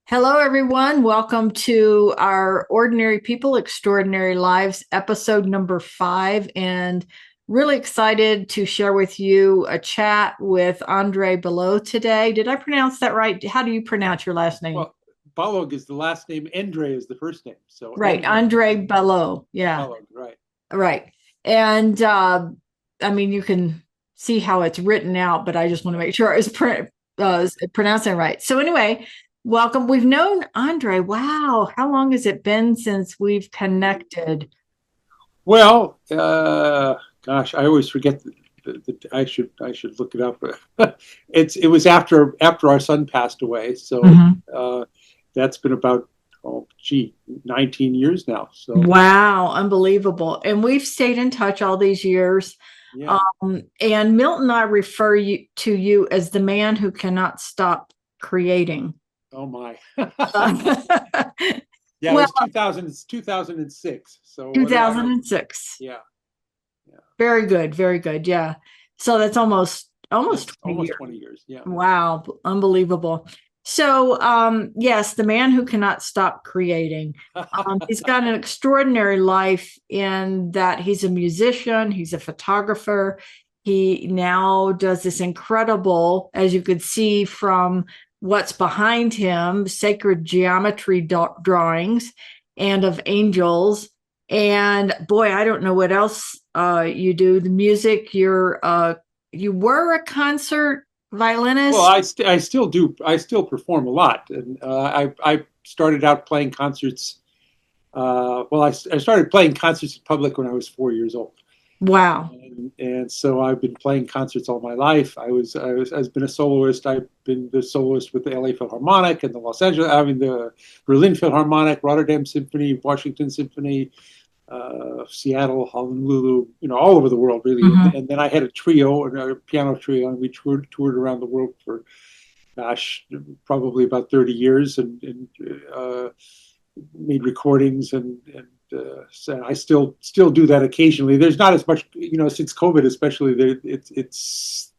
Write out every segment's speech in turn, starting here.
Hello, everyone. Welcome to our Ordinary People, Extraordinary Lives, episode number 5. And really excited to share with you a chat with Endre Balogh today. Did I pronounce that right? How do you pronounce your last name? Well, Balogh is the last name. Endre is the first name. So Right, Endre Endre Balogh. Yeah, Balogh, right? right. And I mean, you can see how it's written out, but I just want to make sure I was pronouncing it right. So, anyway, welcome. We've known Endre. Wow, how long has it been since we've connected? Well, gosh, I always forget I should look it up. It was after our son passed away. So Mhm. that's been about 19 years now. So Wow, unbelievable. And we've stayed in touch all these years. yeah. And Milton and I refer to you as the man who cannot stop creating. Oh my. Uh, Yeah, it well, was 2006. So what? 2006. Yeah, yeah. Very good, very good. Yeah. So that's almost That's 20 almost years. 20 years. Yeah. Wow, unbelievable. So, yes, the man who cannot stop creating. He's got an extraordinary life in that he's a musician, he's a photographer. He now does this incredible, as you could see from what's behind him, sacred geometry drawings and of angels. And boy, I don't know what else you do. The music, you were a concert Well, violinist. I still do. I still perform a lot, and I started out playing concerts. I started playing concerts in public when I was 4 years old, Wow. and so I've been playing concerts all my life. I've been a soloist. I've been the soloist with the L.A. Philharmonic and the the Berlin Philharmonic, Rotterdam Symphony, Washington Symphony, Seattle, Honolulu, all over the world, really. Mhm. And then I had a trio, a piano trio, and we toured around the world for, gosh, probably about 30 years and made recordings so I still do that occasionally. There's not as much, since COVID, especially. It's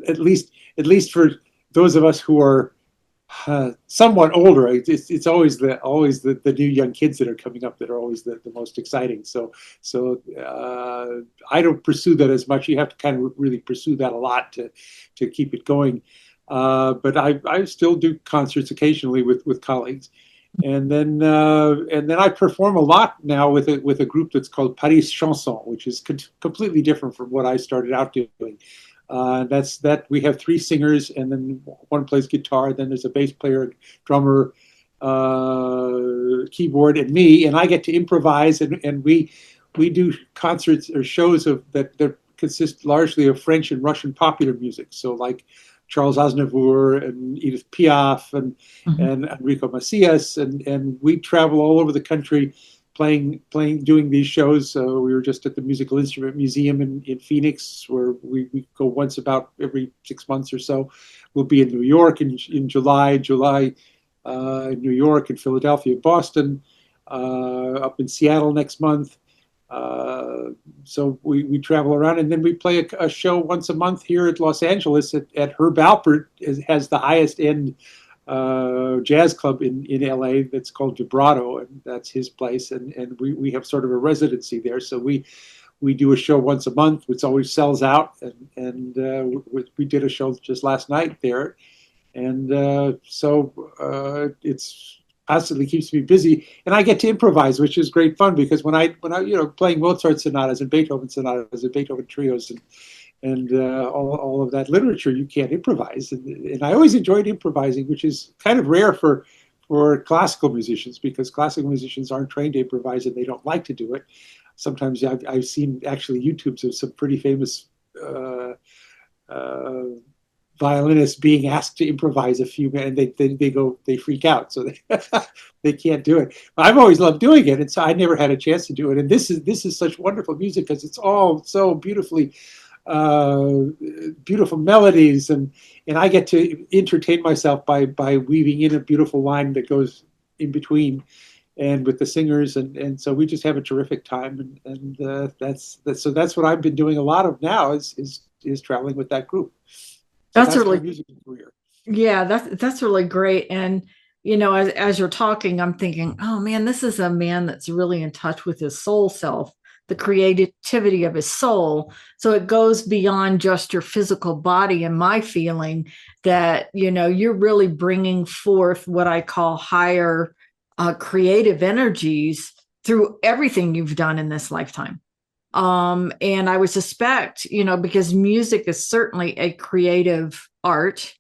at least for those of us who are somewhat older. It's always the new young kids that are coming up that are always the most exciting. So I don't pursue that as much. You have to kind of really pursue that a lot to keep it going. But I still do concerts occasionally with colleagues, and then I perform a lot now with a group that's called Paris Chanson, which is completely different from what I started out doing. That's that we have three singers, and then one plays guitar. Then there's a bass player, drummer, keyboard, and me. And I get to improvise, and we do concerts or shows that consist largely of French and Russian popular music. So like Charles Aznavour and Edith Piaf Mhm. and Enrico Macias, and we travel all over the country doing these shows. We were just at the Musical Instrument Museum in Phoenix, where we go once about every 6 months or so. We'll be in New York in July, in New York, in Philadelphia, Boston, up in Seattle next month. So we travel around, and then we play a show once a month here at Los Angeles at Herb Alpert. Has the highest end jazz club in LA that's called Vibrato, and that's his place. And we have sort of a residency there. So we do a show once a month, which always sells out. And we did a show just last night there. And so it's constantly keeps me busy, and I get to improvise, which is great fun because when I playing Mozart sonatas and Beethoven sonatas and Beethoven trios and all of that literature, you can't improvise, and I always enjoyed improvising, which is kind of rare for classical musicians because classical musicians aren't trained to improvise and they don't like to do it. Sometimes I've seen actually YouTubes of some pretty famous uh, uh, violinists being asked to improvise a few minutes, and they freak out, so they can't do it. I've always loved doing it, and so I never had a chance to do it. And this is such wonderful music because it's all so uh, beautiful melodies, and I get to entertain myself by weaving in a beautiful line that goes in between and with the singers, and so we just have a terrific time, and that's what I've been doing a lot of now is traveling with that group. So That's that's my really, musical career. yeah, that's really great. And as you're talking, I'm thinking, oh man, this is a man that's really in touch with his soul self, the creativity of his soul. So it goes beyond just your physical body. And my feeling that, you're really bringing forth what I call higher creative energies through everything you've done in this lifetime. And I would suspect, because music is certainly a creative art,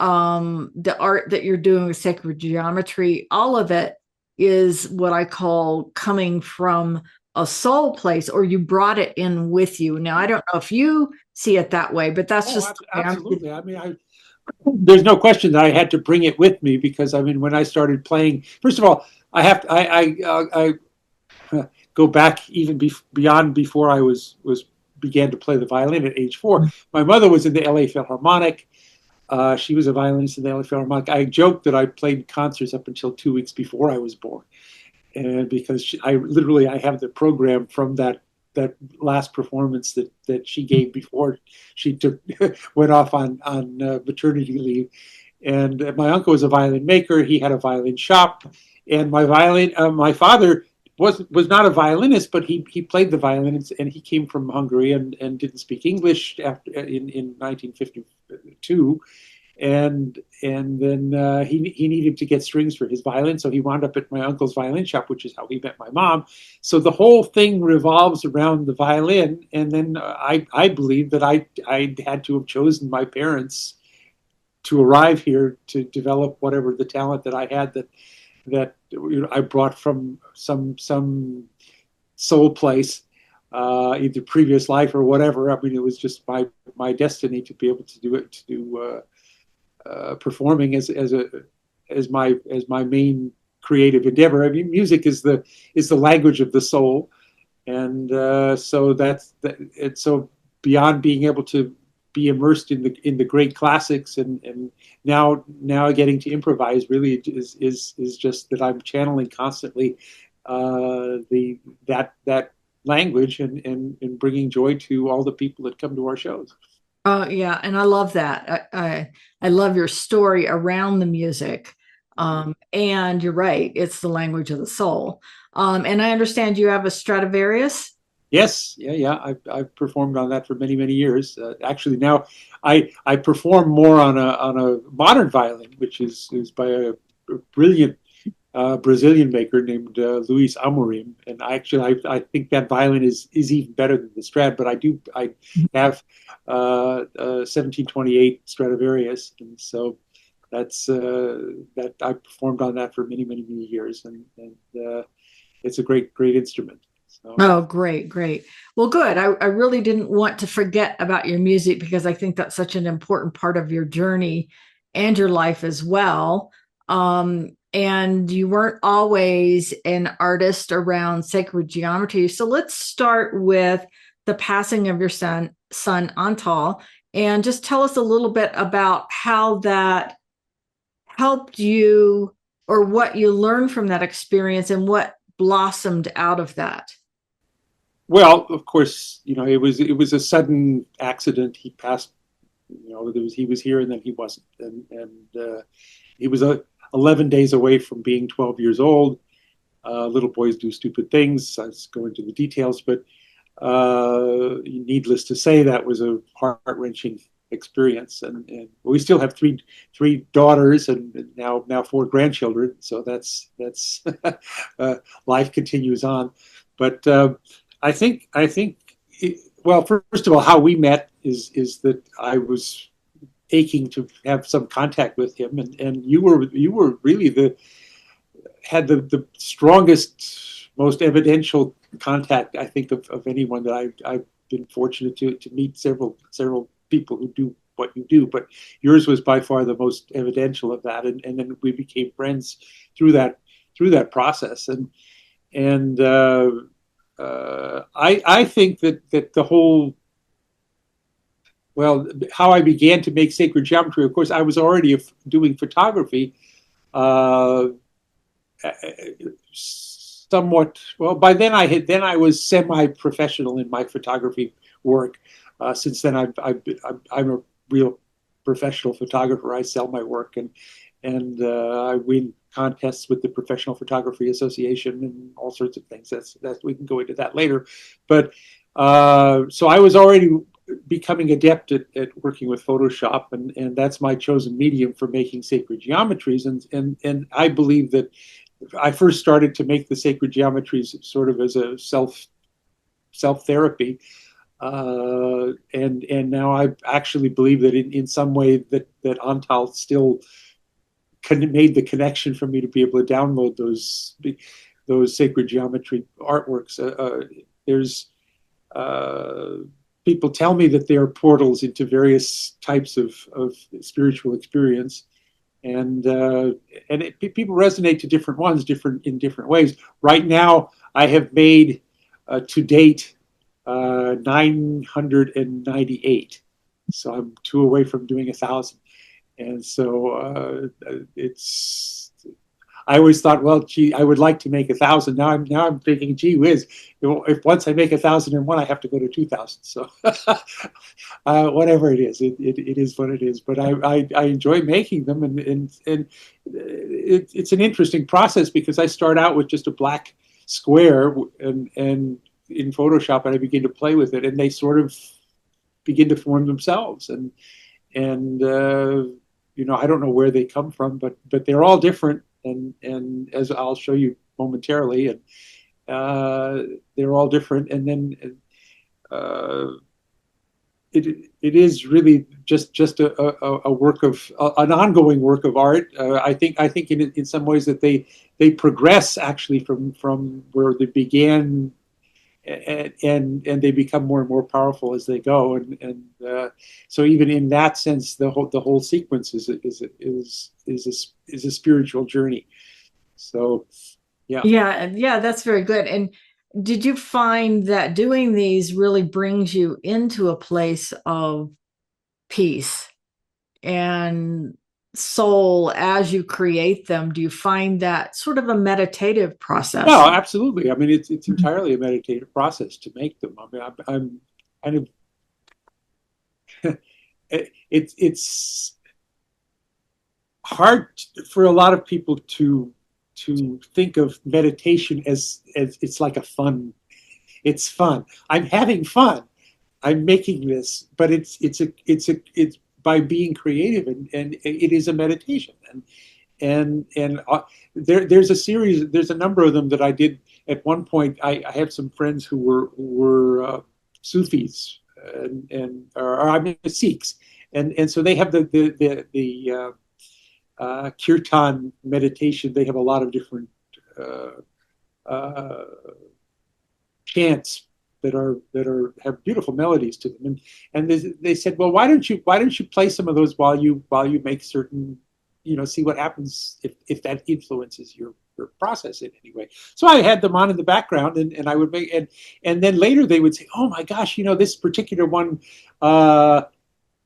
the art that you're doing with sacred geometry, all of it is what I call coming from a soul place, or you brought it in with you. Now, I don't know if you see it that way, but that's Oh, just the way I'm. absolutely. I mean, there's no question that I had to bring it with me because I mean, when I started playing, first of all, I have to, go back even beyond before I was began to play the violin at age 4. My mother was in the L.A. Philharmonic. She was a violinist in the LA Philharmonic. I joked that I played concerts up until 2 weeks before I was born, and because I have the program from that last performance that she gave before she went off on maternity leave. And my uncle was a violin maker. He had a violin shop, and my father was not a violinist, but he played the violin, and he came from Hungary and didn't speak English after in 1952, and then he needed to get strings for his violin, so he wound up at my uncle's violin shop, which is how he met my mom. So the whole thing revolves around the violin, and then I believe that I had to have chosen my parents to arrive here to develop whatever the talent that I had that I brought from some soul place, either previous life or whatever. I mean, it was just my destiny to be able to do it, to do performing as my main creative endeavor. I mean, music is the language of the soul, and so it's so beyond being able to be immersed in the great classics, and now getting to improvise really is just that I'm channeling constantly the that language and bringing joy to all the people that come to our shows. Oh yeah, and I love that. I love your story around the music. And you're right, it's the language of the soul. And I understand you have a Stradivarius. Yes, yeah. I've performed on that for many years. Actually, now I perform more on a modern violin, which is by a brilliant Brazilian maker named Luis Amorim. And I think that violin is even better than the Strad. But I have a 1728 Stradivarius, and so that I performed on that for many years, and it's a great instrument. So. Oh, great, great. Well, good. I really didn't want to forget about your music because I think that's such an important part of your journey and your life as well. And you weren't always an artist around sacred geometry. So let's start with the passing of your son Antal, and just tell us a little bit about how that helped you or what you learned from that experience and what blossomed out of that. Well, of course, it was a sudden accident. He passed. He was here and then he wasn't, and he was 11 days away from being 12 years old. Little boys do stupid things. I just go into the details, but needless to say, that was a heart-wrenching experience. And we still have three daughters and now 4 grandchildren. So that's life continues on. But well, first of all, how we met is that I was aching to have some contact with him, and you were really had the strongest, most evidential contact, I think, of anyone that I've been fortunate to meet several people who do what you do, but yours was by far the most evidential of that, and then we became friends through that process, and I think that the whole, well, how I began to make sacred geometry. Of course, I was already doing photography, uh, somewhat. Well, by then I was semi-professional in my photography work. Since then, I'm a real professional photographer. I sell my work, and I win contests with the Professional Photography Association and all sorts of things. That's we can go into that later, but so I was already becoming adept at working with Photoshop, and that's my chosen medium for making sacred geometries. And I believe that I first started to make the sacred geometries sort of as a self therapy, and now I actually believe that in some way that Antal still made the connection for me to be able to download those sacred geometry artworks. There's people tell me that they are portals into various types of spiritual experience, and people resonate to different ones, different in different ways. Right now, I have made to date 998, so I'm two away from doing 1,000, and so it's. I always thought, well, gee, I would like to make 1,000. Now I'm thinking, gee whiz, if once I make 1,001, I have to go to 2,000. So whatever it is, it is what it is. But I enjoy making them, and it's an interesting process because I start out with just a black square and in Photoshop, and I begin to play with it, and they sort of begin to form themselves. And I don't know where they come from, but they're all different. And as I'll show you momentarily, and they're all different. And then it is really just a work of an ongoing work of art. I think in some ways that they progress actually from where they began, and they become more and more powerful as they go. And so even in that sense, the whole sequence is a spiritual journey. So yeah, that's very good. And did you find that doing these really brings you into a place of peace and soul as you create them? Do you find that sort of a meditative process? No, absolutely. I mean, it's entirely a meditative process to make them. I mean, I'm kind of it's hard for a lot of people to think of meditation as it's like a fun. It's fun. I'm having fun. I'm making this, but it's by being creative, and it is a meditation. And there's a number of them that I did at one point. I have some friends who were Sufis, or I mean Sikhs, and so they have the kirtan meditation. They have a lot of different uh, chants that have beautiful melodies to them, and they said, well, why don't you play some of those while you make certain, see what happens if that influences your process in any way. So I had them on in the background, and I would make, and then later they would say, oh my gosh, this particular one,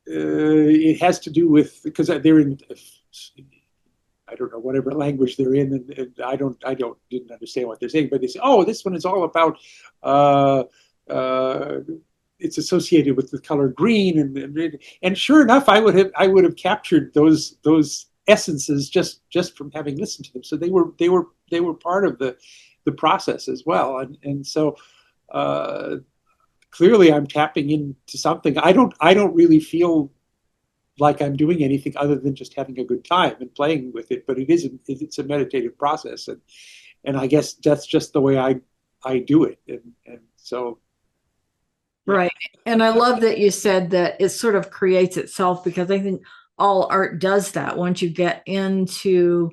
it has to do with, because they're in, I don't know, whatever language they're in, and didn't understand what they're saying, but they say, oh, this one is all about, it's associated with the color green, and sure enough, I would have captured those essences just from having listened to them. So they were part of the process as well, and so clearly I'm tapping into something. I don't really feel like I'm doing anything other than just having a good time and playing with it, but it's a meditative process, and I guess that's just the way I do it, and so. Right. And I love that you said that it sort of creates itself, because I think all art does that. Once you get into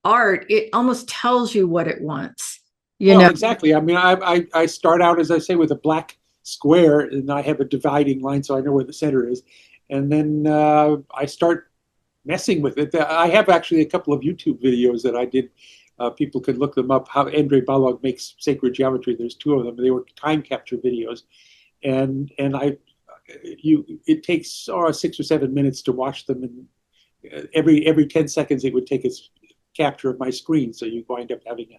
art, it almost tells you what it wants. Exactly. I mean, I start out, as I say, with a black square, and I have a dividing line so I know where the center is. And then I start messing with it. I have actually a couple of YouTube videos that I did. People could look them up, how Endre Balogh makes sacred geometry. There's two of them. They were time capture videos. And it takes 6 or 7 minutes to watch them, and every 10 seconds it would take a capture of my screen, so you wind up having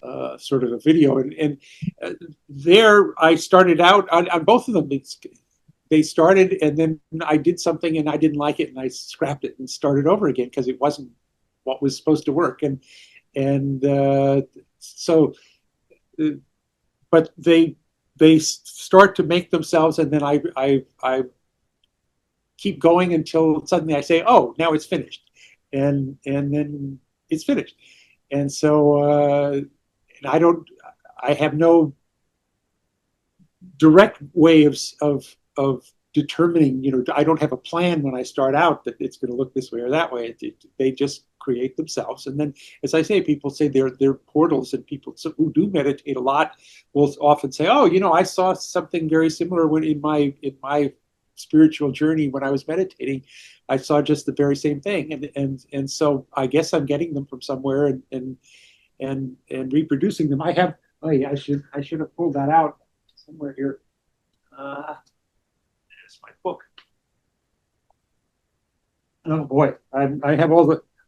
a sort of a video. And there I started out on both of them. They started, and then I did something and I didn't like it, and I scrapped it and started over again because it wasn't what was supposed to work, and so, but they start to make themselves, and then I keep going until suddenly I say, oh, now it's finished, and then it's finished, and so and I have no direct way of determining, I don't have a plan when I start out that it's going to look this way or that way. They just create themselves. And then, as I say, people say they're portals, and people who do meditate a lot will often say, oh, I saw something very similar when in my spiritual journey when I was meditating. I saw just the very same thing. And so I guess I'm getting them from somewhere and reproducing them. Oh yeah, I should have pulled that out somewhere here. There's my book. Oh boy, I have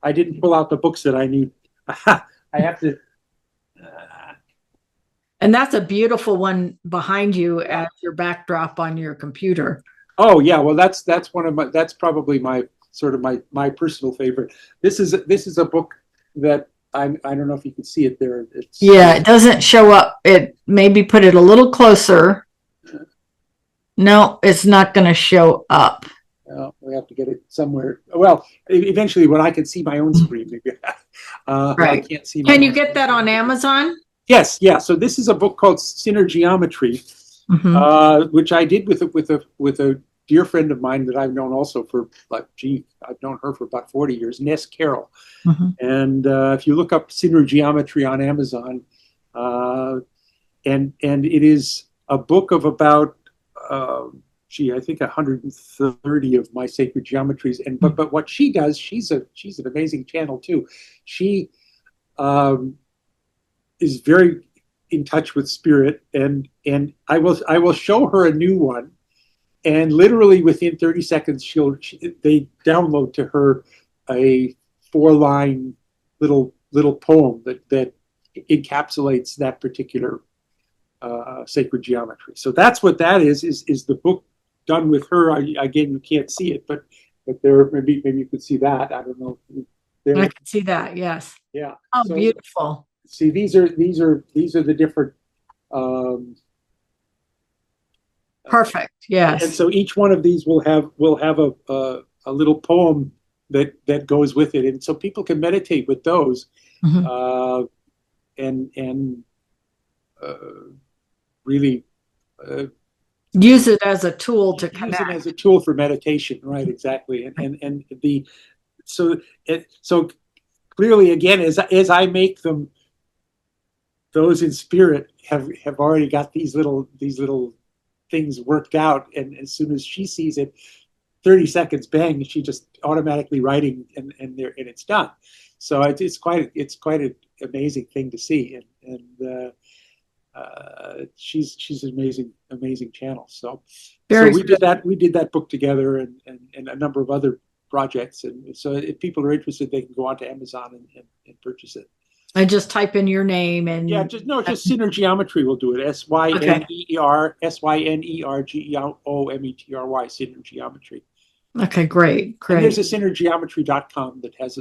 I didn't pull out the books that I need. I have to. And that's a beautiful one behind you as your backdrop on your computer. Oh yeah, well that's probably my sort of my personal favorite. This is a book that I don't know if you can see it there. It doesn't show up. It maybe put it a little closer. No, it's not going to show up. Well, we have to get it somewhere. Well, eventually, when I can see my own screen, maybe. Right. I can't see. Can you get that on Amazon? Yes, yeah. So this is a book called Synergeometry, which I did with a dear friend of mine that I've known also for I've known her for about 40 years, Ness Carroll. And if you look up Synergeometry on Amazon, and it is a book of about I think 130 of my sacred geometries. And but what she does, she's an amazing channel too. She is very in touch with spirit, and I will show her a new one, and literally within 30 seconds they download to her a 4-line little poem that encapsulates that particular sacred geometry. So that's what that is the book done with her. Again, you can't see it, but there, maybe you could see that. I don't know. I can see that. Yes. Yeah. Oh, so, beautiful. See, these are the different. Perfect. Yes. And so each one of these will have a little poem that goes with it, and so people can meditate with those, and really use it as a tool to connect. Use it as a tool for meditation, right? Exactly, and so clearly, again, as I make them, those in spirit have already got these little things worked out, and as soon as she sees it, 30 seconds, bang, she just automatically writing, and it's done. So it's quite an amazing thing to see, and she's an amazing channel. So we did that book together, and a number of other projects, and so if people are interested, they can go onto Amazon and purchase it. I just type in your name and just Synergeometry will do it. SYNER GEOMETRY, Synergeometry. Okay, great. And there's a synergeometry.com that has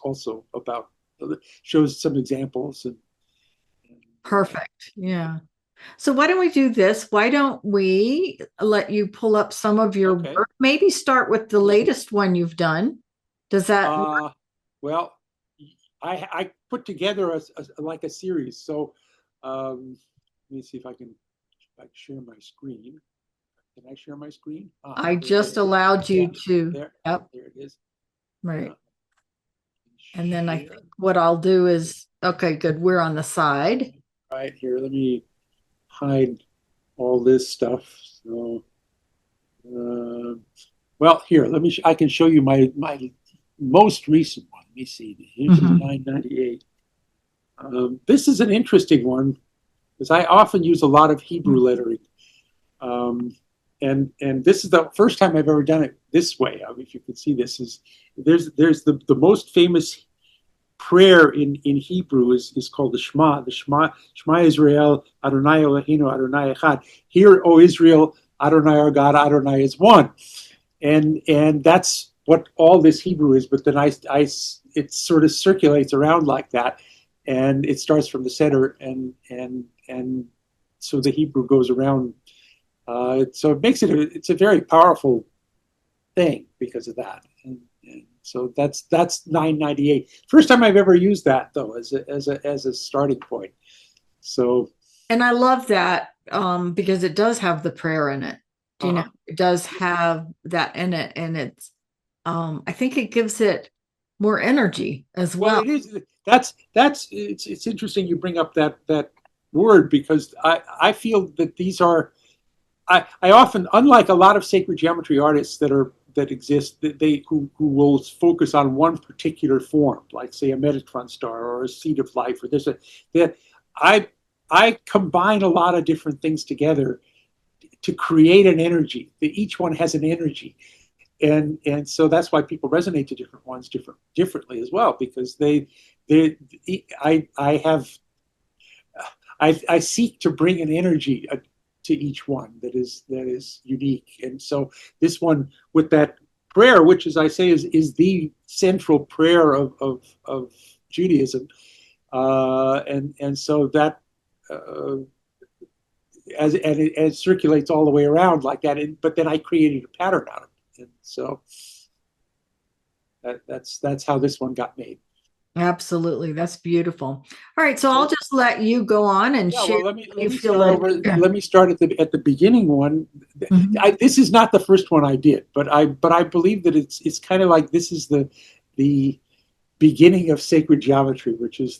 also shows some examples and perfect. Yeah. So why don't we do this? Why don't we let you pull up some of your work? Maybe start with the latest one you've done. Does that work? Well, I put together a series. So let me see if I can share my screen. Can I share my screen? I just allowed you to. There, yep. There it is. Right. And then I think what I'll do is, okay, good. We're on the side. Right here. Let me hide all this stuff. So, well, here, I can show you my most recent one. Let me see. Here's 998. This is an interesting one because I often use a lot of Hebrew lettering. And this is the first time I've ever done it this way. If you can see this, there's the most famous prayer in Hebrew is called the Shema. The Shema Israel, Adonai Eloheinu, Adonai Echad. Hear, O Israel, Adonai our God, Adonai is one. And that's what all this Hebrew is. But then it sort of circulates around like that, and it starts from the center, and so the Hebrew goes around. So it makes it's a very powerful thing because of that. And so that's 998. First time I've ever used that though as a starting point. So, and I love that because it does have the prayer in it. You know, it does have that in it, and it's I think it gives it more energy as well. Well, it is. It's interesting you bring up that word, because I feel that these are, I often, unlike a lot of sacred geometry artists that exist, that who will focus on one particular form, like say a Metatron star or a seed of life, or this, that I combine a lot of different things together to create an energy. That each one has an energy, and so that's why people resonate to different ones differently as well, because I seek to bring an energy to each one that is unique. And so this one with that prayer, which, as I say, is the central prayer of Judaism, and so that as and it circulates all the way around like that. But then I created a pattern out of it, and so that's how this one got made. Absolutely, that's beautiful. All right, so I'll just let you go on and Yeah, share. well, let me You feel start it. over. Yeah. Let me start at the beginning one. This is not the first one I did, but I believe that it's kind of like this is the beginning of sacred geometry, which is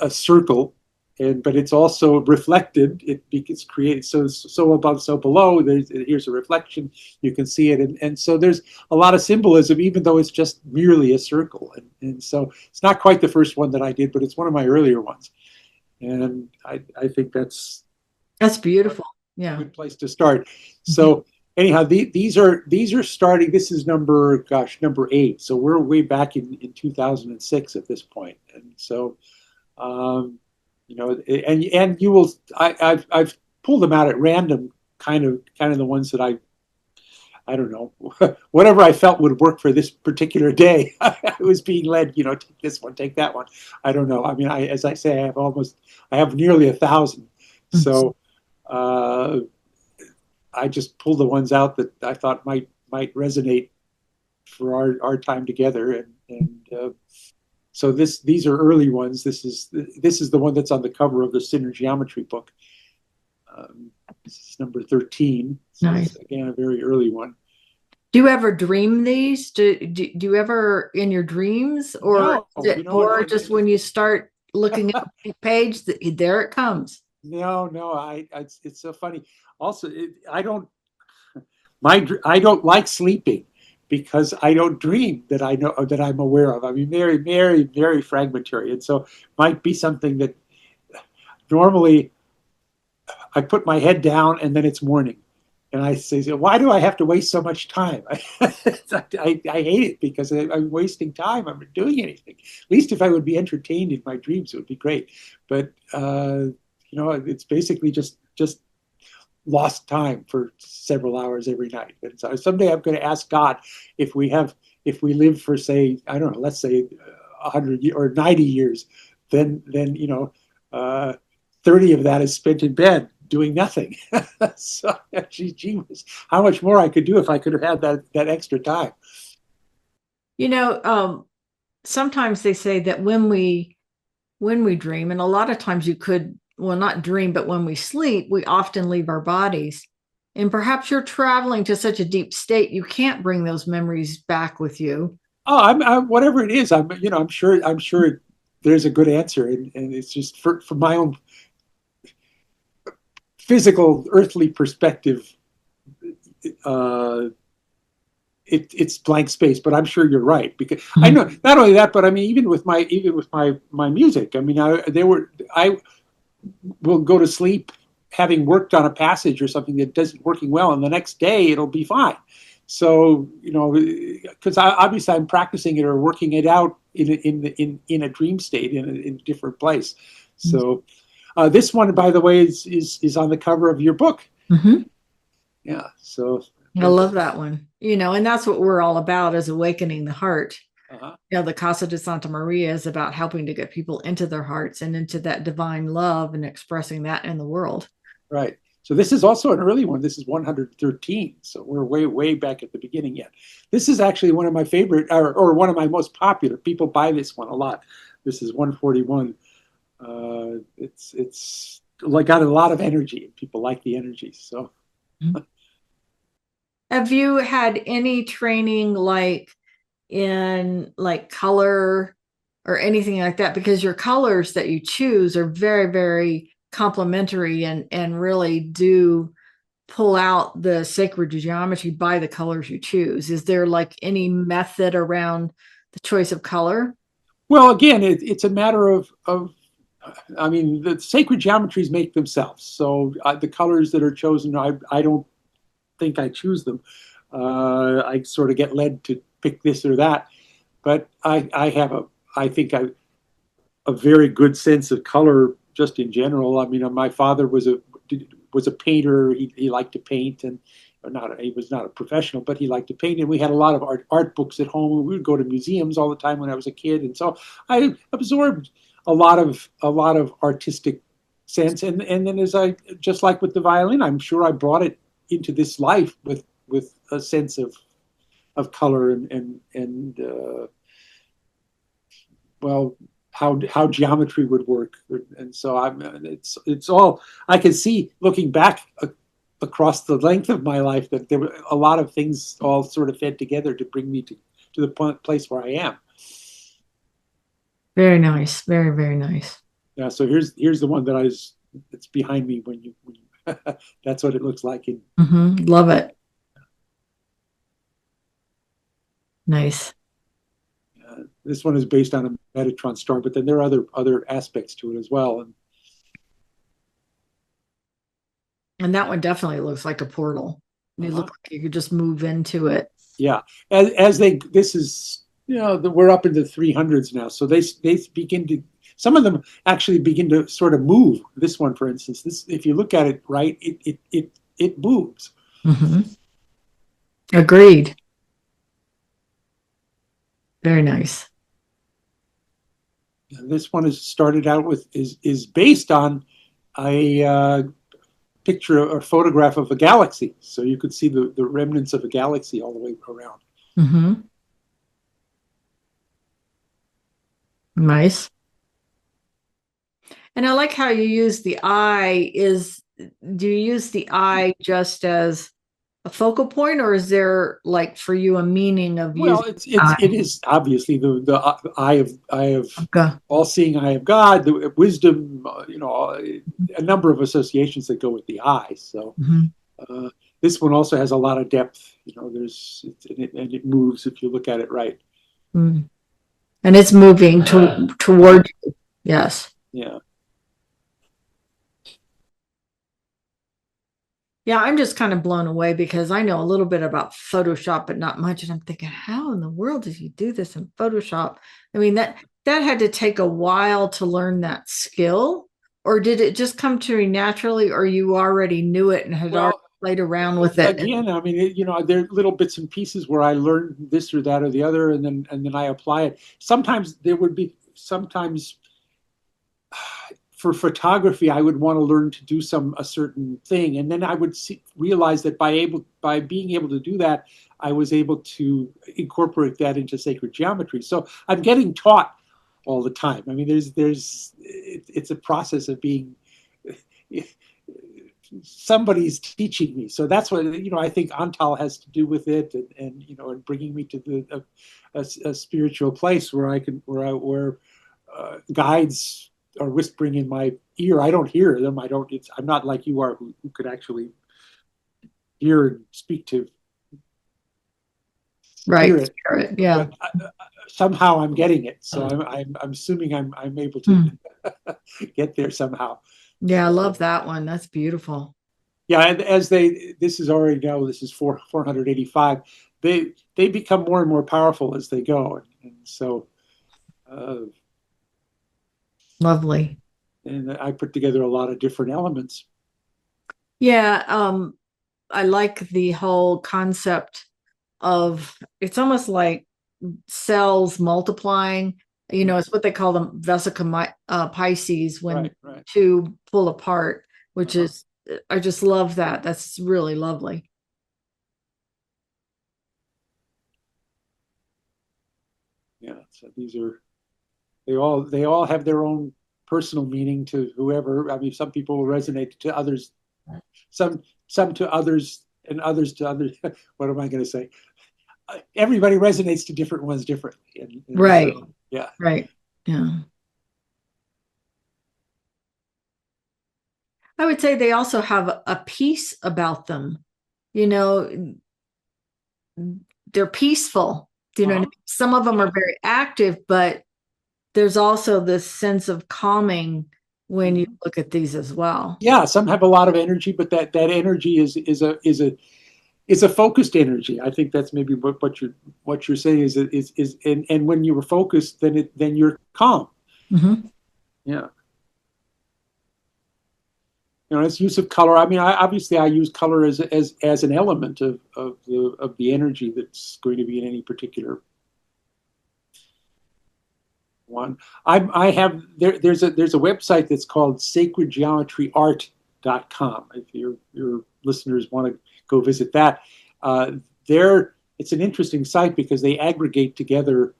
a circle, but it's also reflected. It's created so above, so below. Here's a reflection. You can see it, and so there's a lot of symbolism, even though it's just merely a circle. And so it's not quite the first one that I did, but it's one of my earlier ones, and I think that's beautiful. Yeah, a good place to start. So anyhow, these are starting. This is number 8. So we're way back in 2006 at this point, and so. And you will. I've pulled them out at random, kind of the ones that I don't know, whatever I felt would work for this particular day. I was being led, take this one, take that one. I don't know. I mean, as I say, I have nearly 1,000. So I just pulled the ones out that I thought might resonate for our time together, and so these are early ones. This is the one that's on the cover of the Sinner Geometry book. This is number 13. So nice. Again, a very early one. Do you ever dream these? Do you ever in your dreams, or no, just when you start looking at the page, there it comes? No, it's so funny. Also, I don't like sleeping, because I don't dream that I know that I'm aware of. I mean, very, very, very fragmentary, and so might be something that normally I put my head down and then it's morning, and I say, why do I have to waste so much time? I hate it, because I'm wasting time. I'm not doing anything. At least if I would be entertained in my dreams, it would be great. But it's basically just lost time for several hours every night. And so someday I'm going to ask God if we live for, say, I don't know, let's say 100 or 90 years, then 30 of that is spent in bed doing nothing. So gee, how much more I could do if I could have had that extra time. Sometimes they say that when we dream, and a lot of times you could, well, not dream, but when we sleep, we often leave our bodies. And perhaps you're traveling to such a deep state, you can't bring those memories back with you. Oh, whatever it is, I'm sure there's a good answer. And it's just for my own physical, earthly perspective, it's blank space. But I'm sure you're right, because I know not only that, but I mean, even with my music, I mean, I will go to sleep having worked on a passage or something that isn't working well, and the next day it'll be fine. So because obviously I'm practicing it or working it out in a dream state in a different place. So this one, by the way, is on the cover of your book. Mm-hmm. Yeah. So I love that one. And that's what we're all about is awakening the heart. Uh-huh. The Casa de Santa Maria is about helping to get people into their hearts and into that divine love and expressing that in the world. Right. So this is also an early one. This is 113. So we're way, way back at the beginning yet. This is actually one of my favorite, or one of my most popular. People buy this one a lot. This is 141. It's like got a lot of energy. People like the energy. So Have you had any training like in like color or anything like that? Because your colors that you choose are very, very complementary and really do pull out the sacred geometry by the colors you choose. Is there like any method around the choice of color? well, again, it's a matter of I mean, the sacred geometries make themselves. So the colors that are chosen, I don't think I choose them. I sort of get led to pick this or that, but I have I think a very good sense of color just in general. I mean, my father was a painter. He liked to paint, and he was not a professional, but he liked to paint. And we had a lot of art books at home. And we would go to museums all the time when I was a kid, and so I absorbed a lot of artistic sense. And then as I just like with the violin, I'm sure I brought it into this life with a sense of color and well, how geometry would work. And so it's all I can see looking back across the length of my life that there were a lot of things all sort of fed together to bring me to the place where I am. Very nice. Very, very nice. Yeah. So here's the one that's behind me when you that's what it looks like in. Love it. Nice. This one is based on a Metatron star, but then there are other aspects to it as well. And that one definitely looks like a portal. You look like you could just move into it. Yeah, as this is we're up into the 300s now, so they begin to some of them actually begin to sort of move. This one, for instance, this if you look at it right, it moves. Mm-hmm. Agreed. Very nice. And this one is started out with is based on a picture or photograph of a galaxy, so you could see the remnants of a galaxy all the way around. Mm-hmm. Nice. And I like how you use the eye. Do you use the eye just as a focal point, or is there like for you a meaning of Well, using the eye? it is obviously the eye of Okay. all-seeing eye of God, the wisdom, a number of associations that go with the eye. So Mm-hmm. uh, this one also has a lot of depth. And it moves if you look at it right. Mm. And it's moving toward you. Yes. Yeah. Yeah, I'm just kind of blown away because I know a little bit about Photoshop, but not much. And I'm thinking, how in the world did you do this in Photoshop? I mean, that had to take a while to learn that skill, or did it just come to you naturally, or you already knew it and had already Well, played around with it? again, I mean, there are little bits and pieces where I learn this or that or the other, and then I apply it. Sometimes for photography, I would want to learn to do a certain thing, and then I would realize that by being able to do that, I was able to incorporate that into sacred geometry. So I'm getting taught all the time. I mean, it's a process of being somebody's teaching me. So that's what I think Antal has to do with it, and bringing me to a spiritual place where where guides are whispering in my ear. I don't hear them. I'm not like you are, who could actually hear and speak to Right. spirit. Spirit. Yeah. But somehow I'm getting it. So I'm assuming I'm able to Hmm. get there somehow. Yeah, I love that one. That's beautiful. Yeah, and this is already now, this is 485. They become more and more powerful as they go, and so uh, Lovely. and I put together a lot of different elements. Yeah. I like the whole concept of it's almost like cells multiplying. You know, it's what they call them vesica Pisces when Right, right. two pull apart, which Uh-huh. is I just love that. That's really lovely. Yeah. So these are they all have their own personal meaning to whoever. I mean, some people will resonate to others, some to others, and others to others. What am I going to say? Everybody resonates to different ones differently, and Right, so yeah. right. Yeah. I would say they also have a peace about them. You know, they're peaceful. You know, Uh-huh. some of them are Yeah. very active, but there's also this sense of calming when you Mhm. look at these as well. Yeah, some have a lot of energy, but that energy is a focused energy. I think that's maybe what you're saying is and when you were focused, then you're calm. Hmm. Yeah. It's use of color. I mean, obviously I use color as an element of the energy that's going to be in any particular one. I have there's a website that's called sacredgeometryart.com. If your listeners want to go visit that, uh, there it's an interesting site because they aggregate together.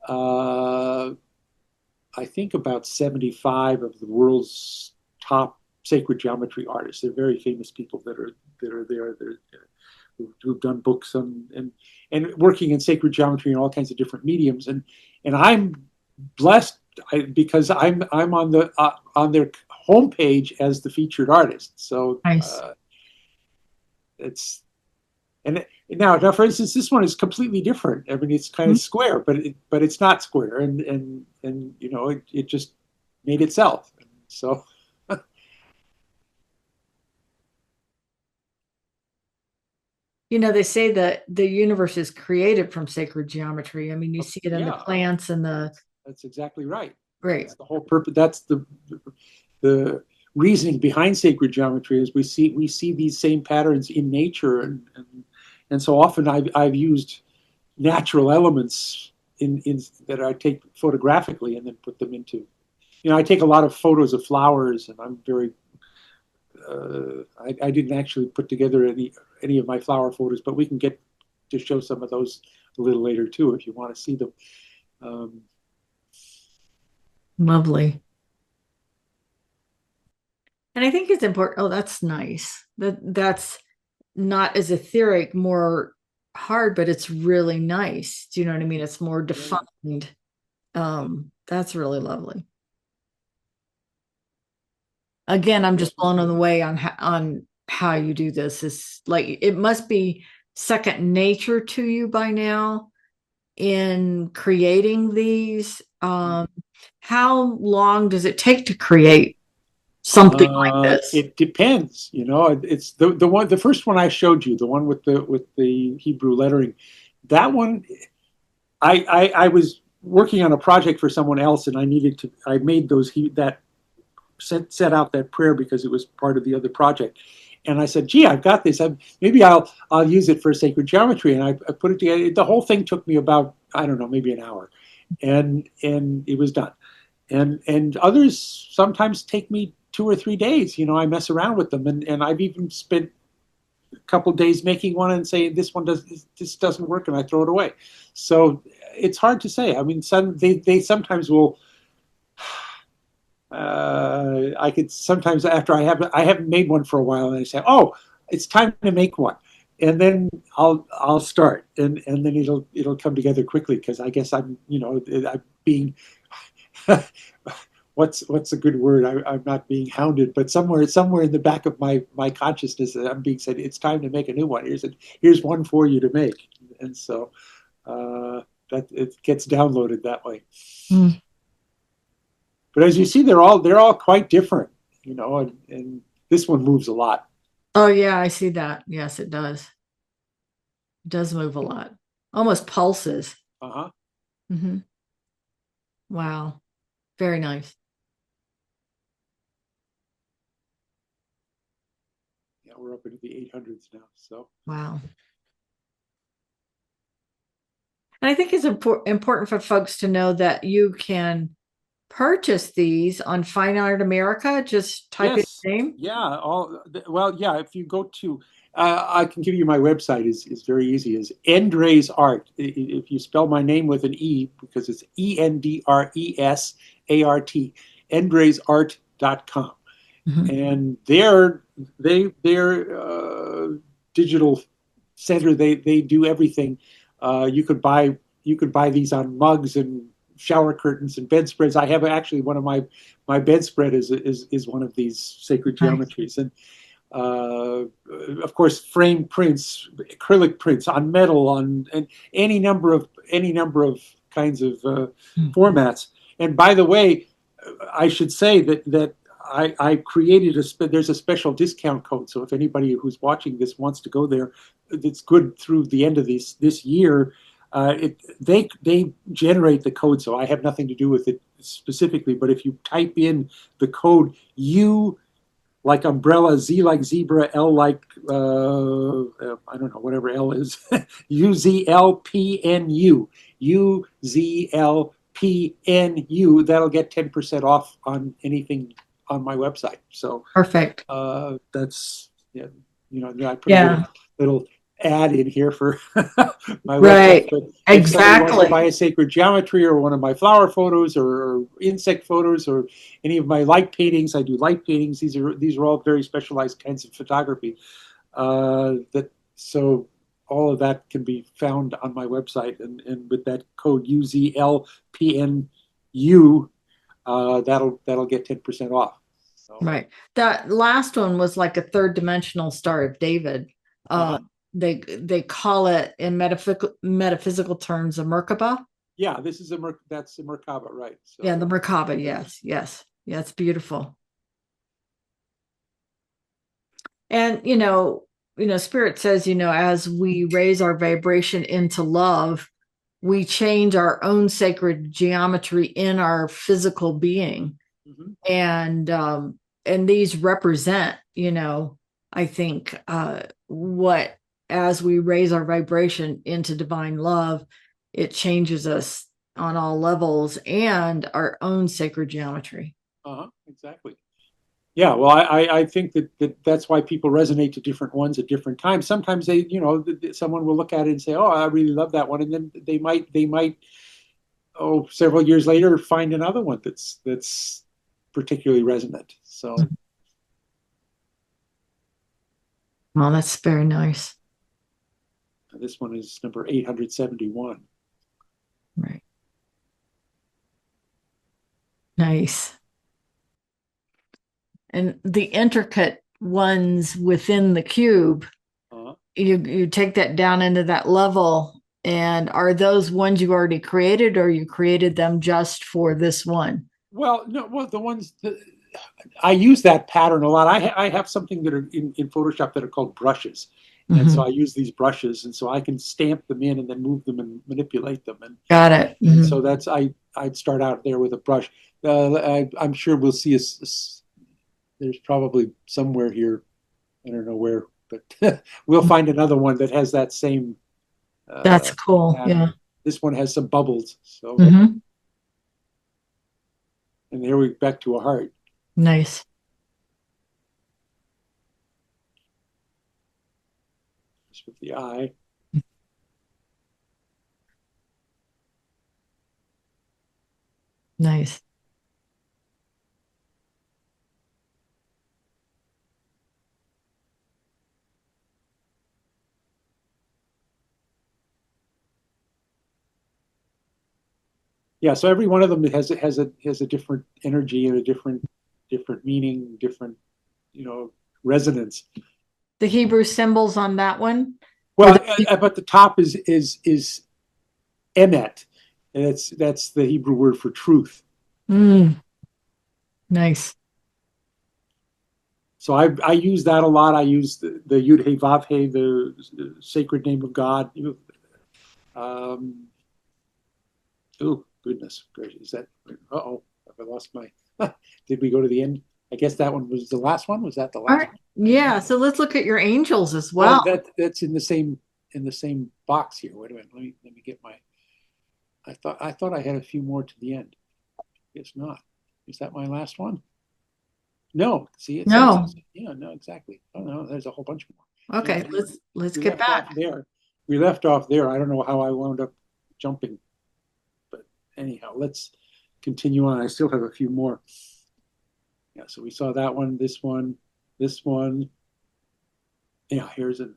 Uh, I think about 75 of the world's top sacred geometry artists. They're very famous people that are there. Who've done books and working in sacred geometry and all kinds of different mediums. And I'm blessed because I'm on their homepage as the featured artist. So Nice. it's and now, for instance, this one is completely different. I mean, it's kind of square, but it's not square, and it just made itself. So You know, they say that the universe is created from sacred geometry. I mean, you see it in the yeah, plants and the that's exactly right. great. That's the whole purpose. That's the reasoning behind sacred geometry is we see these same patterns in nature, and so often I've used natural elements in that I take photographically and then put them into. I take a lot of photos of flowers, and I'm very. I didn't actually put together any of my flower photos, but we can get to show some of those a little later too if you want to see them. Um, Lovely. And I think it's important. Oh, that's nice. That's not as etheric, more hard, but it's really nice. Do you know what I mean? It's more yeah, yeah. defined. That's really lovely. Again, I'm Yeah. just blown away on how you do this. It's like it must be second nature to you by now in creating these. How long does it take to create something like this? It depends. It's the first one I showed you, the one with the Hebrew lettering. That one, I was working on a project for someone else, and I made that set out that prayer because it was part of the other project. And I said, "Gee, I've got this. Maybe I'll use it for sacred geometry." And I put it together. The whole thing took me about, I don't know, maybe an hour, and it was done. And others sometimes take me 2 or 3 days. I mess around with them, and I've even spent a couple of days making one and saying this doesn't work, and I throw it away. So it's hard to say. I mean, they sometimes will. I could sometimes, after I haven't made one for a while, and I say, "Oh, it's time to make one," and then I'll start, and then it'll come together quickly because I guess I'm being what's a good word? I'm not being hounded, but somewhere in the back of my consciousness, I'm being said it's time to make a new one. Here's one for you to make, and so that it gets downloaded that way. Mm. But as you see, they're all quite different, and this one moves a lot. Oh yeah, I see that. Yes, it does. It does move a lot. Almost pulses. Uh-huh. Hmm. Wow. Very nice. Yeah, we're up into the 800s now. So Wow. And I think it's important for folks to know that you can purchase these on Fine Art America. Just type in yes, your name. yeah. Well, yeah. If you go to, I can give you my website. Is very easy. Is Endre's Art. If you spell my name with an E, because it's ENDRESART, Endre'sArt.com. Mhm. And their digital center, they do everything. You could buy these on mugs and shower curtains and bedspreads. I have actually one of my bedspread is one of these sacred Nice. geometries. And uh, of course, frame prints, acrylic prints on metal, on and any number of kinds of formats. And by the way, I should say that I created there's a special discount code. So if anybody who's watching this wants to go there, it's good through the end of this year. They generate the code, so I have nothing to do with it specifically. But if you type in the code U like umbrella, Z like zebra, L like I don't know, whatever L is, UZLPNU, UZLPNU. That'll get 10% off on anything on my website. So Perfect. that's yeah, I put a little Yeah. little ad in here for my website. Right. But if somebody wants to Exactly. buy a sacred geometry or one of my flower photos or insect photos or any of my light paintings, I do light paintings. These are all very specialized kinds of photography. That so all of that can be found on my website, and with that code UZLPNU, that'll get 10% off. So Right. That last one was like a third dimensional Star of David. Uh, uh, they call it in metaphysical terms a Merkaba. yeah, that's a Merkaba, right? Yeah, the So Merkaba. Yes, yes, yeah, it's beautiful. And Spirit says, as we raise our vibration into love, we change our own sacred geometry in our physical being. mhm. And these represent, I think, what as we raise our vibration into divine love, it changes us on all levels and our own sacred geometry. Exactly. Yeah, well, I think that's why people resonate to different ones at different times. Sometimes someone will look at it and say, "Oh, I really love that one," and then they might, several years later, find another one that's particularly resonant. So Well, that's very nice. this one is number 871. Right. Nice. And the intricate ones within the cube, Uh, you take that down into that level. And are those ones you already created, or you created them just for this one? well, no, well, the ones that I use that pattern a lot. I have something that are in Photoshop that are called brushes. And so Mhm. I use these brushes, and so I can stamp them in and then move them and manipulate them. And Got it. and so Mhm. I'd start out there with a brush. I'm sure we'll see there's probably somewhere here, I don't know where, but we'll find another one that has that same That's uh, cool. pattern. Yeah. This one has some bubbles. So, Hmm. and here we back to a heart. Nice. Just with the eye. Nice. Yeah, so every one of them has a different energy and a different meaning, different resonance. The Hebrew symbols on that one were Well, the. but the top is emet, and that's the Hebrew word for truth. Mm, nice. So I use that a lot. I use the Yud He Vav He, the sacred name of God. Oh goodness gracious, is that? Uh oh, have I lost my? Did we go to the end? I guess that one was the last one. Was that the All last right. one? Yeah. So let's look at your angels as Oh, well. that's in the same box here. Wait a minute. Let me get my. I thought I had a few more to the end. It's not. Is that my last one? No. See, it says No. it's, yeah, no, exactly. Oh no, there's a whole bunch more. Yeah, Okay. Let's we get left off back. there. We left off there. I don't know how I wound up jumping, but anyhow, let's continue on. I still have a few more. Yeah, so we saw that one, this one, this one. Yeah, here's another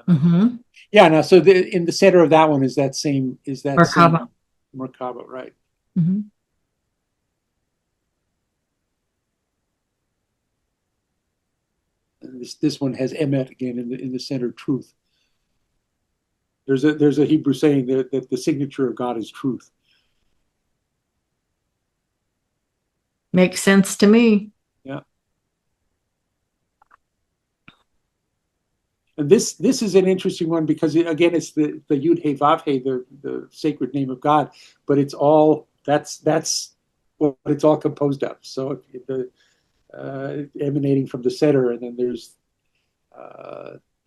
one. Mm-hmm. Yeah, now so in the center of that one is that same Merkaba. Merkaba, right? Mm-hmm. And this one has Emet again in the center, truth. There's a Hebrew saying that the signature of God is truth. Makes sense to me. Yeah. And this is an interesting one because again it's the Yud He Vav He, the sacred name of God, but it's all that's what it's all composed of. So the emanating from the center, and then there's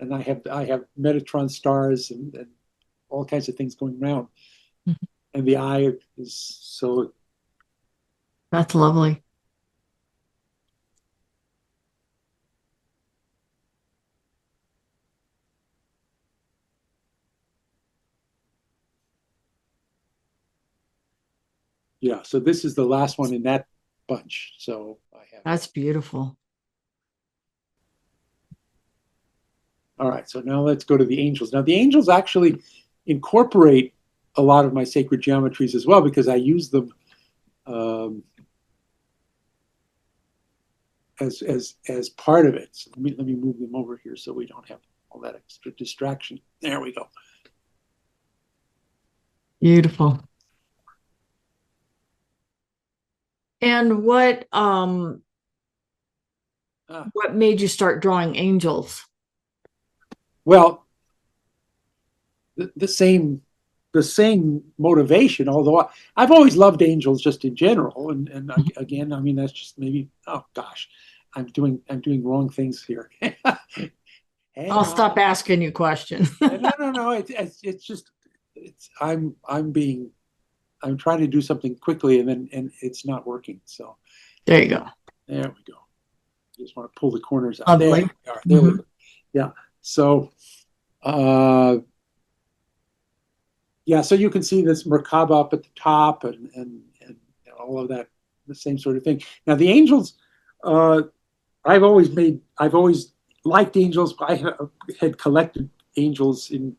and I have Metatron stars and all kinds of things going around, Mhm. and the eye is so That's lovely. yeah. So this is the last one in that bunch. So I have. That's beautiful. All right, so now let's go to the angels. Now, the angels actually incorporate a lot of my sacred geometries as well because I use them um, as part of it. So let me move them over here so we don't have all that extra distraction. There we go. Beautiful. And Ah, what made you start drawing angels? well, the same motivation. Although I've always loved angels just in general, and again, I mean that's just maybe. Oh gosh, I'm doing wrong things here. I'll Hang on. stop asking you questions. No. It's just I'm trying to do something quickly and it's not working. So There you go. there we go. Just want to pull the corners out. There Lovely. we are. There we Hmm. go. Yeah. So uh, yeah. So you can see this Merkaba up at the top and all of that, the same sort of thing. Now the angels, uh, I've always liked angels. I had collected angels in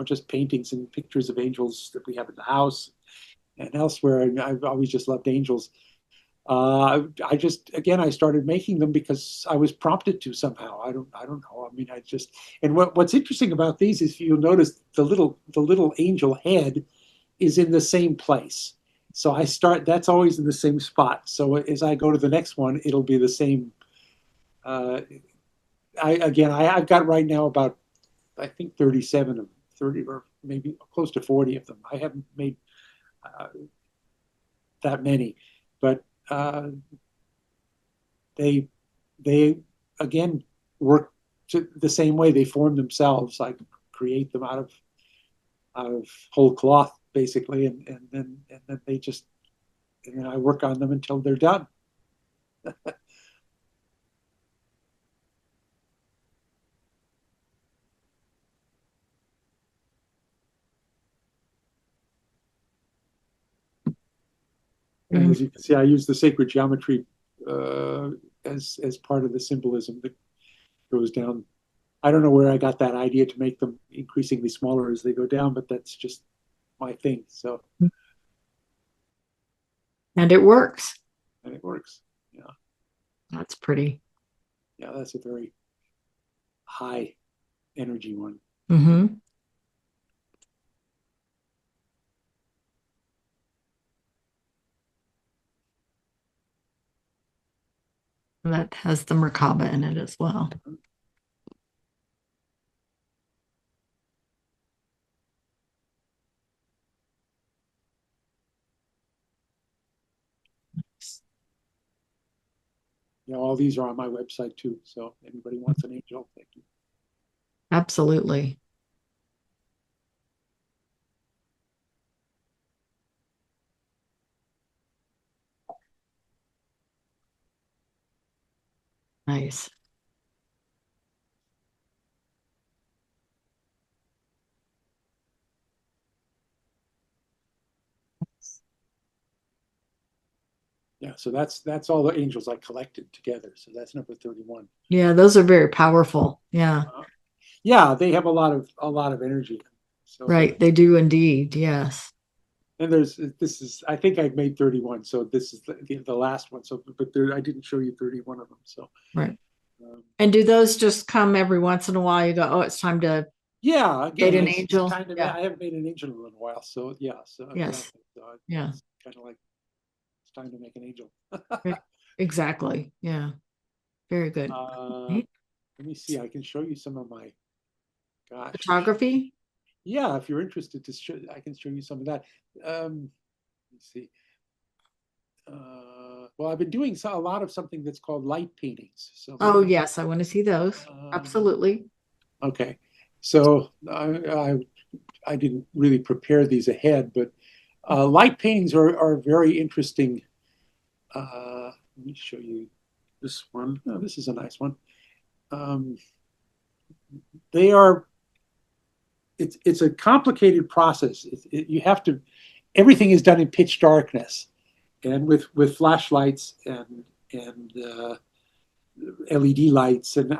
just paintings and pictures of angels that we have in the house and elsewhere. And I've always just loved angels. I started making them because I was prompted to somehow. I don't know. I mean, and what's interesting about these is you'll notice the little angel head is in the same place. So that's always in the same spot. So as I go to the next one, it'll be the same. Uh, I've got right now about I think 37 of 30 or maybe close to 40 of them. I haven't made uh, that many, but they they again work the same way. They form themselves. I create them out of whole cloth basically, and then they just and then I work on them until they're done. And Mm. as you can see, I use the sacred geometry uh, as part of the symbolism that goes down. I don't know where I got that idea to make them increasingly smaller as they go down, but that's just my thing. So And it works. and it works. Yeah, That's pretty. yeah, that's a very high energy one. Hmm. That has the Merkaba in it as well. all these are on my website too. So anybody wants an angel, thank you. Absolutely. Nice. Yeah, so that's all the angels I collected together. So that's number 31. Yeah, those are very powerful. Yeah, Yeah, they have a lot of energy. So, right. They do indeed. Yes. and this is I think I've made 31. So this is the last one. So, but there I didn't show you 31 of them. So, Right. um, And do those just come every once in a while? You go, oh, it's time to yeah, date again, an it's angel. kind of Yeah. I haven't made an angel in a little while. So yeah, so Yes. exactly. So Yeah. it's kind of like it's time to make an angel. Exactly. Yeah. Very good. uh, Right. Let me see. I can show you some of my gosh. Photography. Yeah, if you're interested I can show you some of that. Let's see. Well, I've been doing a lot of something that's called light paintings. So let Oh, me. yes. I want to see those. Absolutely. Okay, so I didn't really prepare these ahead, but light paintings are very interesting. Let me show you this one. Oh, this is a nice one. Um, they are. It's a complicated process. You have to. Everything is done in pitch darkness, and with flashlights and LED lights, and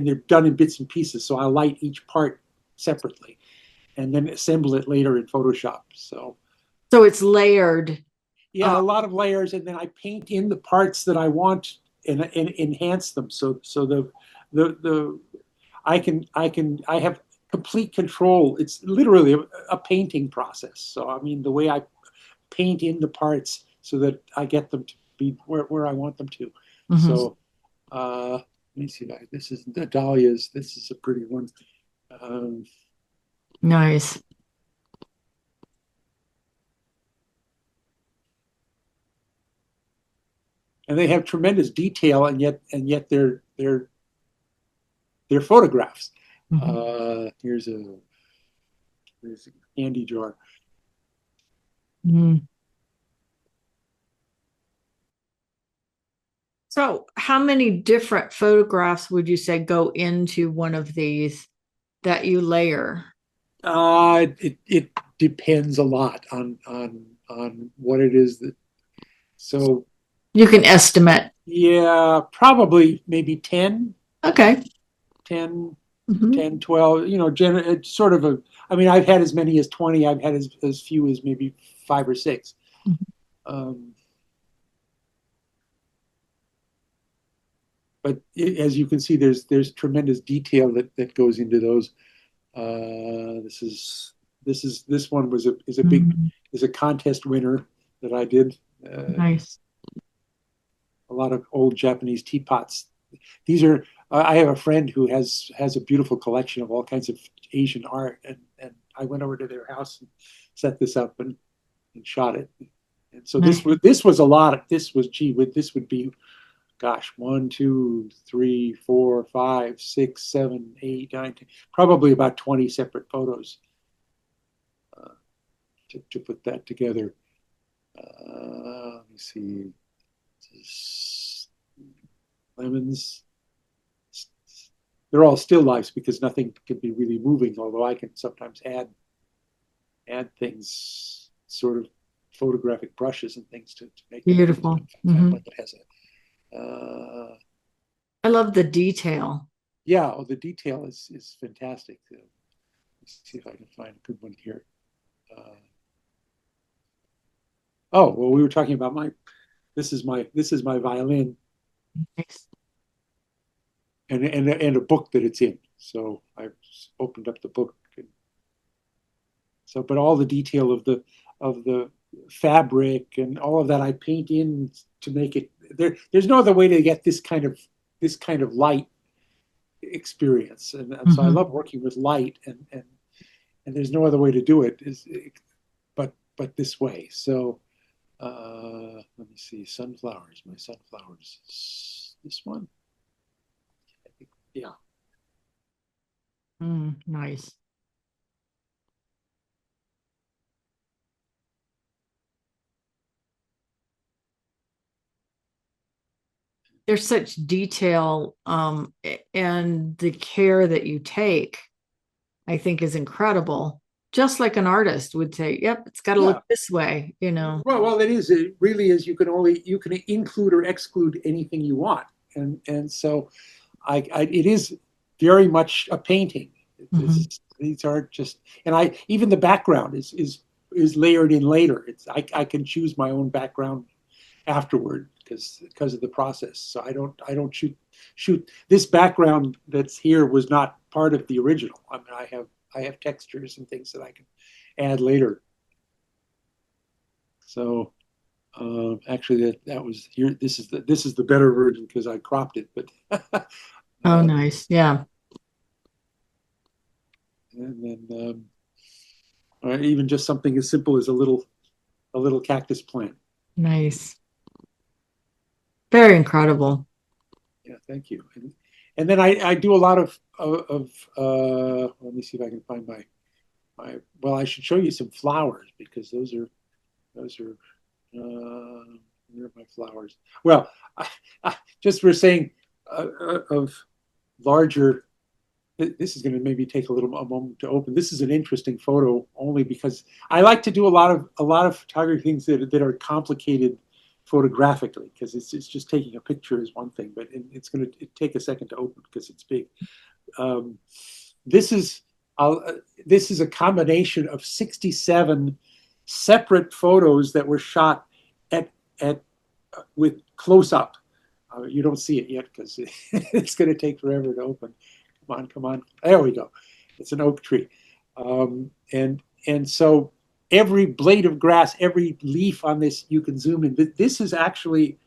they're done in bits and pieces. So I light each part separately, and then assemble it later in Photoshop. So So it's layered. yeah, a lot of layers, and then I paint in the parts that I want and enhance them. So the I have complete control. It's literally a painting process. So I mean, the way I paint in the parts so that I get them to be where I want them to. Mhm. So let me see. This is the dahlias. This is a pretty one. Um, Nice. and they have tremendous detail, and yet they're photographs. Mhm. Here's a candy jar. Mhm. So, how many different photographs would you say go into one of these that you layer? It depends a lot on what it is that. So You can estimate. yeah, probably maybe 10, Okay. 10, Mhm. 10, 12. It's sort of a. I mean, I've had as many as 20. I've had as few as maybe 5 or 6. Um, but as you can see, there's tremendous detail that goes into those. This one Mhm. is a contest winner that I did. Nice. A lot of old Japanese teapots. These are. I have a friend who has a beautiful collection of all kinds of Asian art, and I went over to their house and set this up and shot it. And so Nice. this was a lot. This was this would be, gosh, 1, 2, 3, 4, 5, 6, 7, 8, 9, 10, probably about 20 separate photos uh, to put that together. Let me see. Lemons. They're all still lifes because nothing can be really moving, although I can sometimes add things, sort of photographic brushes and things to make them move. Beautiful. In fact, Mhm. like it has I love the detail. yeah, oh, the detail is fantastic. Let's see if I can find a good one here. Uh, oh, well, we were talking about this is my violin Nice. and a book that it's in. So I opened up the book. But all the detail of the fabric and all of that I paint in to make it there's no other way to get this kind of light experience. And so I Mhm. love working with light, and there's no other way to do it but this way. So let me see, my sunflowers. this one. Yeah. Nice. There's such detail, and the care that you take, I think, is incredible. Just like an artist would say, "Yep, it's got to Yeah. look this way," you know. Well, it is. It really is. You can include or exclude anything you want, and so it is very much a painting. Mhm. These are just, and I even the background is layered in later. I can choose my own background afterward because of the process. So I don't shoot this background that's here was not part of the original. I mean I have textures and things that I can add later. So actually that was here. This is the better version because I cropped it. But Oh, nice. Yeah, and then even just something as simple as a little cactus plant. nice. Very incredible. Yeah, thank you. And then I do a lot of let me see if I can find well, I should show you some flowers because those are where are my flowers? Well, just for saying of larger. This is going to maybe take a moment to open. This is an interesting photo only because I like to do a lot of photography things that are complicated photographically because it's just taking a picture is one thing, but it's going to take a second to open because it's big. Um, this is this is a combination of 67 separate photos that were shot at at with close up. You don't see it yet because it's going to take forever to open. Come on, come on. There we go. It's an oak tree, and so every blade of grass, every leaf on this, you can zoom in. This is actually,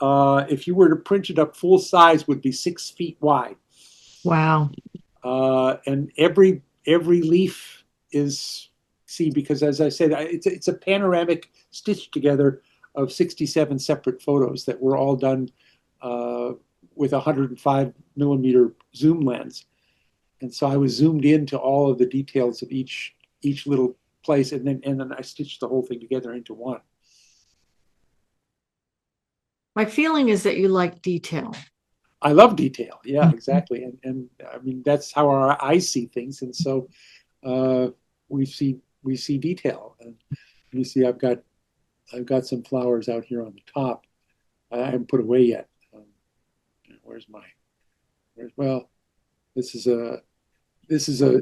if you were to print it up full size, would be 6 feet wide. Wow. And every leaf is see because as I said, it's a panoramic stitched together of 67 separate photos that were all done with a 105 millimeter zoom lens, and so I was zoomed into all of the details of each little place, and then I stitched the whole thing together into one. My feeling is that you like detail. I love detail. Yeah, Mhm. exactly, and I mean that's how our eyes see things, and so uh, we see detail. And you see, I've got some flowers out here on the top. I haven't put away yet. Where's my? Well, this is a this is a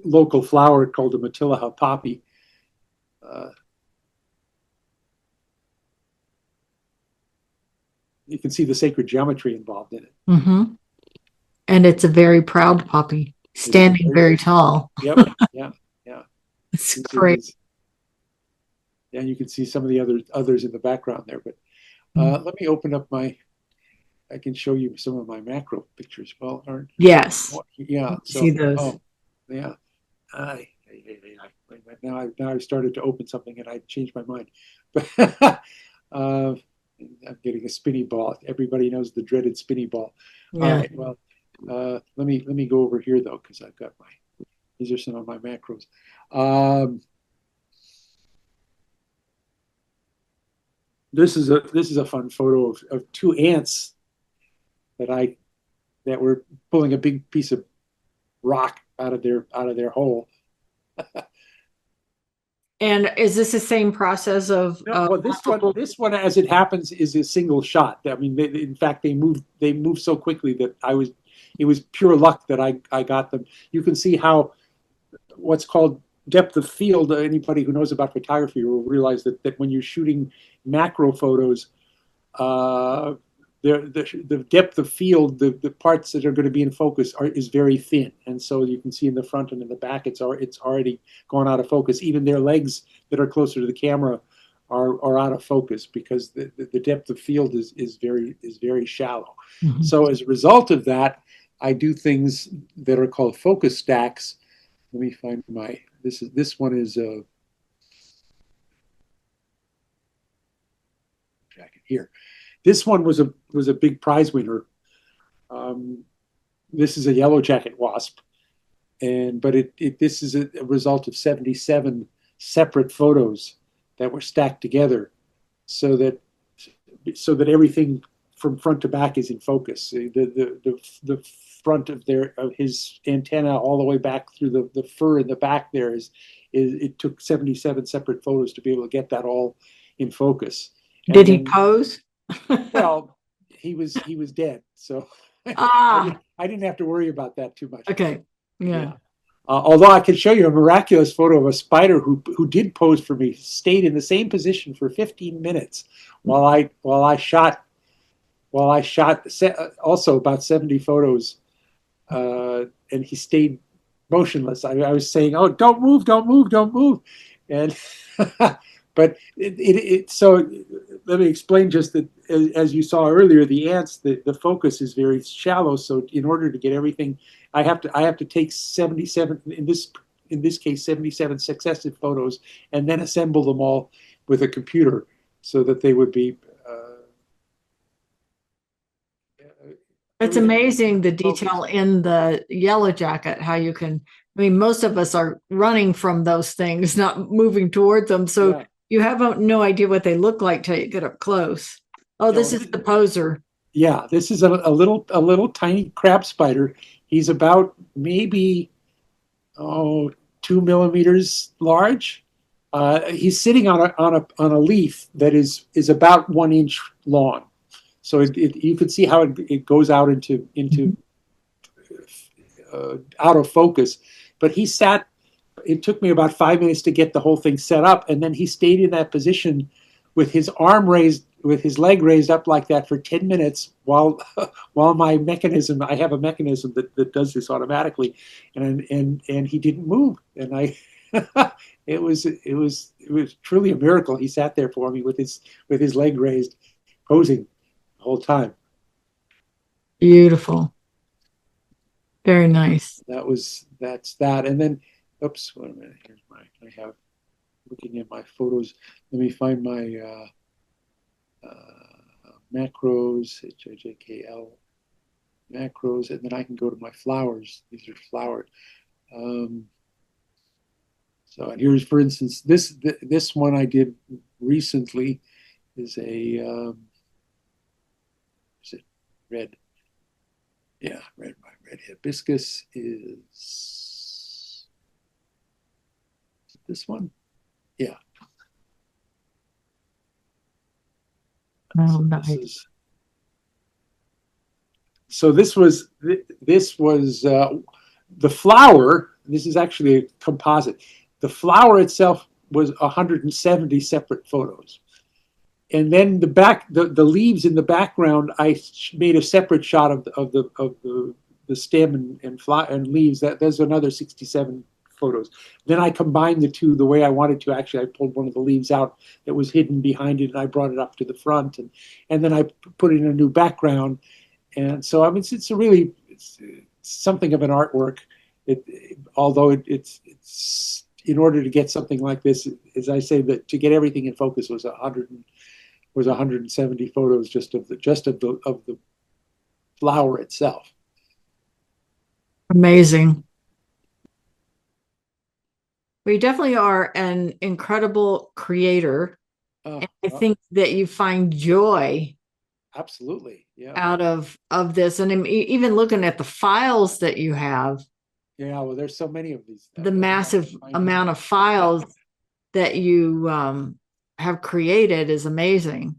local flower called the Matilaha poppy. Uh, you can see the sacred geometry involved in it. Mhm. And it's a very proud puppy, It is standing very tall. yep, yeah, yeah. It's These are great. these, yeah, you can see some of the others in the background there. But let me open up my. I can show you some of my macro pictures. Well, aren't Yes. yeah. See So those. oh yeah. Now I've started to open something and I changed my mind. But I'm getting a spinny ball. Everybody knows the dreaded spinny ball. All Yeah. right. Well, let me go over here though because I've got my. These are some of my macros. Um, this is a fun photo of two ants that I that were pulling a big piece of rock out of their hole. And is this the same process of No, well, multiple? this one, as it happens, is a single shot. I mean, in fact, they moved so quickly that it was pure luck that I got them. You can see how what's called depth of field. Anybody who knows about photography will realize that when you're shooting macro photos, uh, the depth of field, the parts that are going to be in focus is very thin, and so you can see in the front and in the back, it's already gone out of focus. Even their legs that are closer to the camera are out of focus because the depth of field is very shallow. Mhm. So as a result of that, I do things that are called focus stacks. Let me find my this one is jacket here. This one was a big prize winner. Um, this is a yellow jacket wasp, and but this is a result of 77 separate photos that were stacked together, so that everything from front to back is in focus. The front of his antenna all the way back through the fur in the back there is it took 77 separate photos to be able to get that all in focus. Did And he then, pose? well, he was dead, so Ah, I didn't have to worry about that too much. okay. Yeah. Yeah. Although I can show you a miraculous photo of a spider who did pose for me, stayed in the same position for 15 minutes while I shot also about 70 photos, and he stayed motionless. I was saying, "Oh, don't move, don't move, don't move," and but so let me explain just that as you saw earlier, the ants, the focus is very shallow. So in order to get everything, I have to take 77 in this case 77 successive photos and then assemble them all with a computer so that they would be It's everything amazing the focused. detail in the yellow jacket, how you can, I mean, most of us are running from those things, not moving towards them. So Yeah. you have no idea what they look like till you get up close. Oh, Yeah, this well, is the poser. yeah, this is a little tiny crab spider. He's about maybe 2 millimeters large. He's sitting on a leaf that is about 1 inch long. So you could see how it goes out into out of focus. But he sat. It took me about 5 minutes to get the whole thing set up, and then he stayed in that position with his arm raised, with his leg raised up like that for 10 minutes while my mechanism, I have a mechanism that does this automatically, and he didn't move, and I it was truly a miracle. He sat there for me with his leg raised, posing the whole time. Beautiful. Very nice. That's that. And then, oops, wait a minute. I have looking at my photos. Let me find my macros, HIJKL macros, and then I can go to my flowers. These are flowered. Um, so and here's, for instance, this one I did recently is is it red? Yeah, red hibiscus is this one. Yeah. Oh, So this nice. is so this was the flower. This is actually a composite. The flower itself was 170 separate photos, and then the leaves in the background, I made a separate shot of the stem and leaves. There's another 67 photos. Then I combined the two the way I wanted to. Actually, I pulled one of the leaves out that was hidden behind it, and I brought it up to the front, and then I put in a new background. And so, I mean, it's something of an artwork. Although it's in order to get something like this, as I say, that to get everything in focus was 170 photos just of the flower itself. Amazing. We definitely are an incredible creator. Oh, And I think that you find joy absolutely, yeah, out of this. And even looking at the files that you have, yeah. Well, there's so many of these. the That's why massive I find amount of files that you have created is amazing.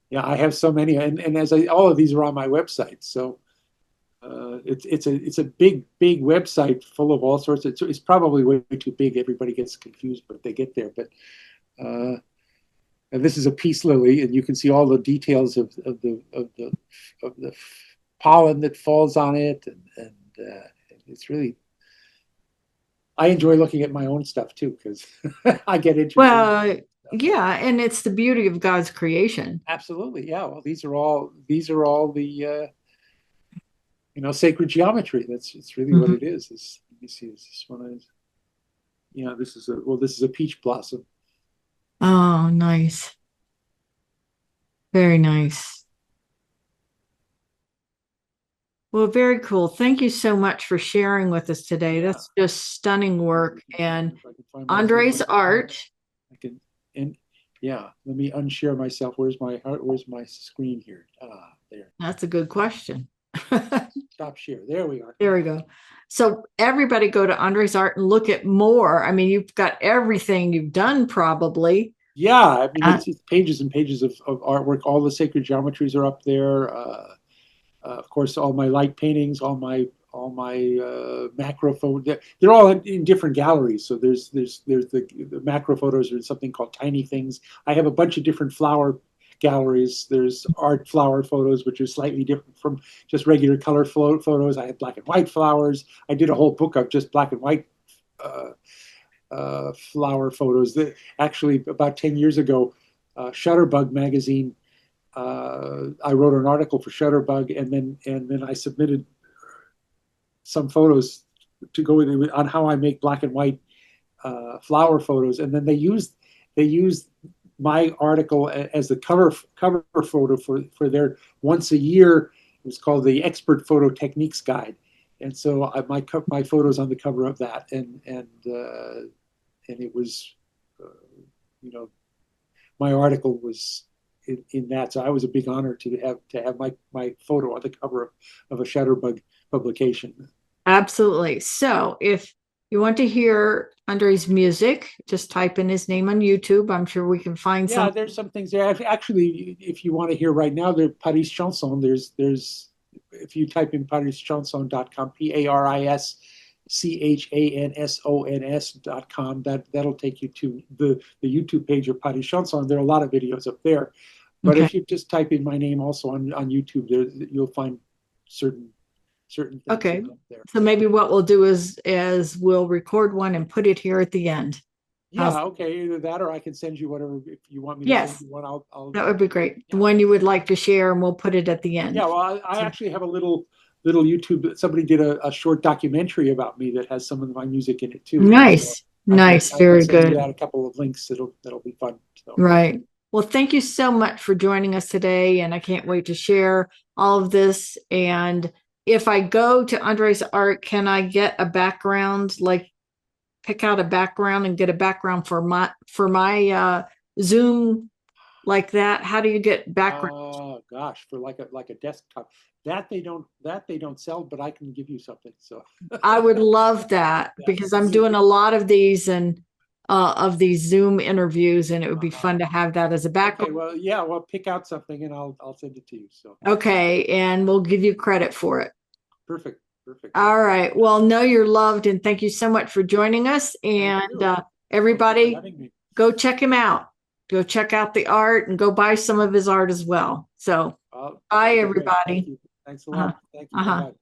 yeah, I have so many, and all of these are on my website. So it's a big website full of all sorts. It's probably way too big. Everybody gets confused, but they get there. But uh, and this is a peace lily, and you can see all the details of the pollen that falls on it, and it's really. I enjoy looking at my own stuff too because I get interested in Well, stuff. yeah, and it's the beauty of God's creation. Absolutely, yeah. Well, these are all the sacred geometry. It's really what Mhm. it is. Let me see. Is this one? Yeah, this is a peach blossom. Oh, nice. Very nice. Well, very cool. Thank you so much for sharing with us today. Yeah. That's just stunning work. And If I can find Andre's art, I can, and yeah, let me unshare myself. Where's my heart? Where's my screen here? There. that's a good question. Stop share. There we are. There we go. So everybody go to Andre's art and look at more. I mean, you've got everything you've done probably. Yeah, I mean, Uh, it's pages and pages of artwork. All the sacred geometries are up there. Of course, all my light paintings, all my macro photos. They're all in different galleries. So there's the macro photos are in something called Tiny Things. I have a bunch of different flower galleries. There's art flower photos, which are slightly different from just regular color photos. I have black and white flowers. I did a whole book of just black and white uh, flower photos. That actually about 10 years ago, Shutterbug magazine. I wrote an article for Shutterbug, and then I submitted some photos to go with it on how I make black and white flower photos, and then they used my article as the cover photo for their once a year. It was called the Expert Photo Techniques Guide, and so my photos on the cover of that, and it was, uh, you know, my article was in that. So I was a big honor to have my photo on the cover of a Shutterbug publication. Absolutely. So if you want to hear Andre's music, just type in his name on YouTube. I'm sure we can find Yeah, some. there's some things there. Actually, if you want to hear right now, there's Paris Chanson. There's if you type in parischanson.com, PARISCHANSONS.com, that'll take you to the YouTube page of Paris Chanson. There are a lot of videos up there. But Okay. if you just type in my name also on YouTube, there you'll find certain things Okay. up there. So maybe what we'll do is we'll record one and put it here at the end. How's Yeah, okay, either that or I can send you whatever. If you want me to send Yes, you one, I'll that would be great. The yeah. one you would like to share, and we'll put it at the Yeah, end. well, I So actually have a little YouTube. Somebody did a short documentary about me that has some of my music in it too. So nice, I can nice, I can very send you good. out a couple of links. That'll be fun. So Right. Well, thank you so much for joining us today, and I can't wait to share all of this. And if I go to Andre's art, can I get a background, like pick out a background and get a background for my Zoom like that? How do you get background? oh gosh, for like a desktop that they don't sell, but I can give you something. So I would love that yeah, because I'm doing a lot of these and of these Zoom interviews, and it would be uh-huh. fun to have that as a Okay, background. well, yeah, well, pick out something and I'll send it to you. So Okay, and we'll give you credit for it. perfect, perfect. All right. Well, know you're loved, and thank you so much for joining us. Thank And you. Thank you for everybody, having me. go check him out. Go check out the art and go buy some of his art as well. So, Well, bye, that'd be great. Thank everybody. you. Thanks a Uh-huh. lot. Thank you. Bye Uh-huh. bye.